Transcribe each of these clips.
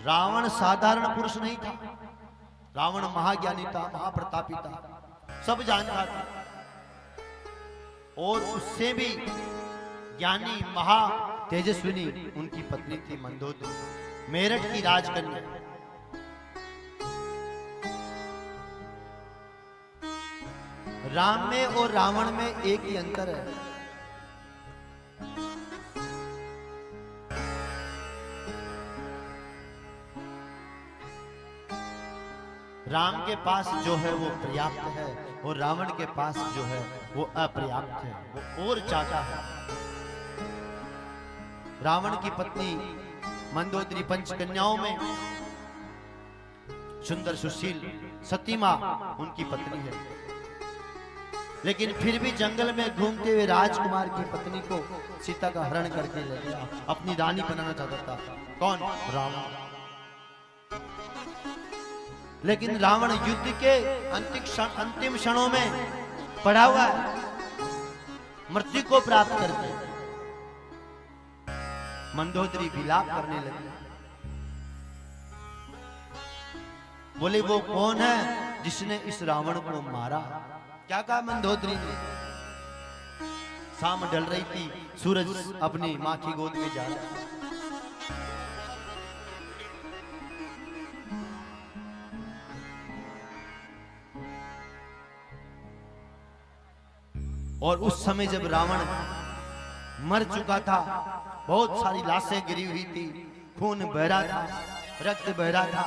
रावण साधारण पुरुष नहीं था, रावण महाज्ञानी था, महाप्रतापी था, सब जानता था। और उससे भी ज्ञानी महा तेजस्विनी उनकी पत्नी थी मंदोदरी, मेरठ की राजकन्या। राम में और रावण में एक ही अंतर है, राम के पास जो है वो पर्याप्त है और रावण के पास जो है वो अपर्याप्त है, वो और चाहता है। रावण की पत्नी मंदोदरी पंचकन्याओं में सुंदर सुशील सती मां उनकी पत्नी है, लेकिन फिर भी जंगल में घूमते हुए राजकुमार की पत्नी को सीता का हरण करके ले गया, अपनी रानी बनाना चाहता था। कौन? रावण। लेकिन रावण युद्ध के अंतिम क्षणों में पड़ा हुआ है, मृत्यु को प्राप्त करके मंदोदरी विलाप करने लगी। बोले वो कौन है जिसने इस रावण को मारा? क्या कहा मंदोदरी ने? शाम ढल रही थी, सूरज अपनी मां की गोद में जा रहा। और उस समय जब रावण मर चुका था, बहुत सारी लाशें गिरी हुई थी, खून बह रहा था, रक्त बह रहा था।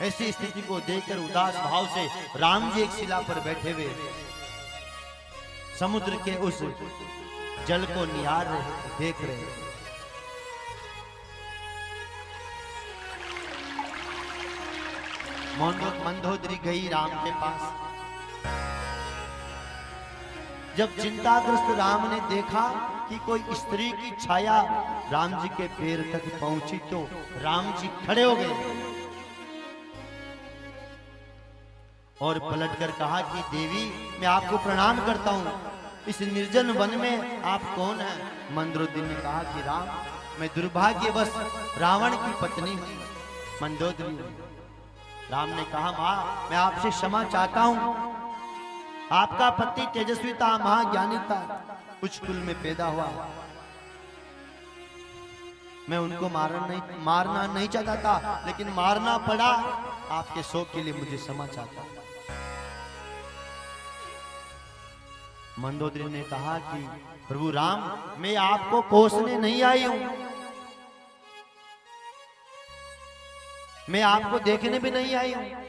ऐसी स्थिति को देखकर उदास भाव से राम जी एक शिला पर बैठे हुए समुद्र के उस जल को निहार रहे, देख रहे। मंदोदरी गई राम के पास। जब चिंताग्रस्त राम ने देखा कि कोई स्त्री की छाया राम जी के पैर तक पहुंची तो राम जी खड़े हो गए और पलटकर कहा कि देवी मैं आपको प्रणाम करता हूं, इस निर्जन वन में आप कौन हैं? मंदोदरी ने कहा कि राम मैं दुर्भाग्यवश रावण की पत्नी हूं, मंदोदरी। राम ने कहा मां मैं आपसे क्षमा चाहता हूं, आपका पति तेजस्वी था, महाज्ञानी था, कुछ कुल में पैदा हुआ, मैं उनको मारना नहीं चाहता था, लेकिन मारना पड़ा, आपके शौक के लिए मुझे क्षमा चाहता। मंदोदरी ने कहा कि प्रभु राम मैं आपको कोसने नहीं आई हूं, मैं आपको देखने भी नहीं आई हूं।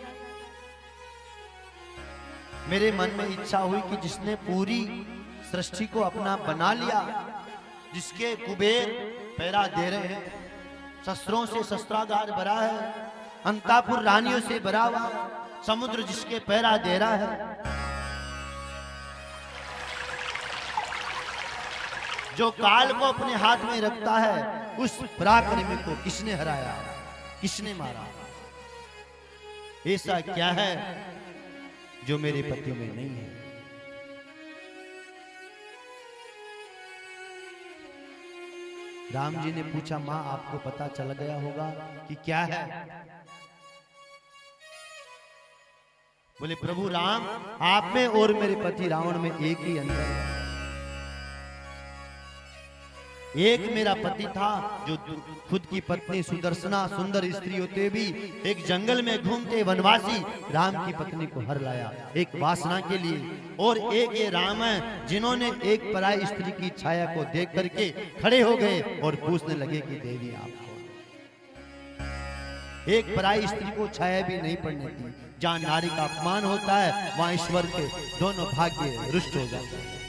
मेरे मन में इच्छा हुई कि जिसने पूरी सृष्टि को अपना बना लिया, जिसके कुबेर पैरा दे रहे हैं, शस्त्रों से शस्त्रागार भरा है, अंतापुर रानियों से भरा हुआ, समुद्र जिसके पैरा दे रहा है, जो काल को अपने हाथ में रखता है, उस पराक्रमी को किसने हराया, किसने मारा? ऐसा क्या है जो मेरे पति में नहीं है? राम जी ने पूछा मां आपको पता चल गया होगा कि क्या है? बोले प्रभु राम आप में और मेरे पति रावण में एक ही अंतर है। एक मेरा पति था जो खुद की पत्नी सुदर्शना सुंदर स्त्री होते भी एक जंगल में घूमते वनवासी राम की पत्नी को हर लाया एक वासना के लिए, और एक ये राम है जिन्होंने एक पराई स्त्री की छाया को देख करके खड़े हो गए और पूछने लगे कि देवी आप कौन? एक पराई स्त्री को छाया भी नहीं पड़ने दी। जहां नारी का अपमान होता है वहां ईश्वर के दोनों भाग्य रुष्ट हो जाते हैं।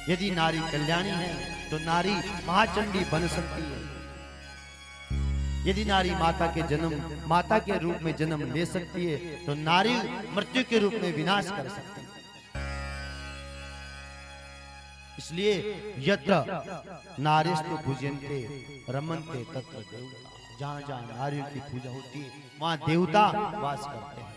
यदि नारी कल्याणी है तो नारी महाचंडी बन सकती है। यदि नारी माता के रूप में जन्म ले सकती है तो नारी मृत्यु के रूप में विनाश कर सकती है। इसलिए यत्र नारीस्तु पूजन्ते रमन्ते तत्र देवता, जहां जहां नारियों की पूजा होती है वहां देवता वास करते हैं।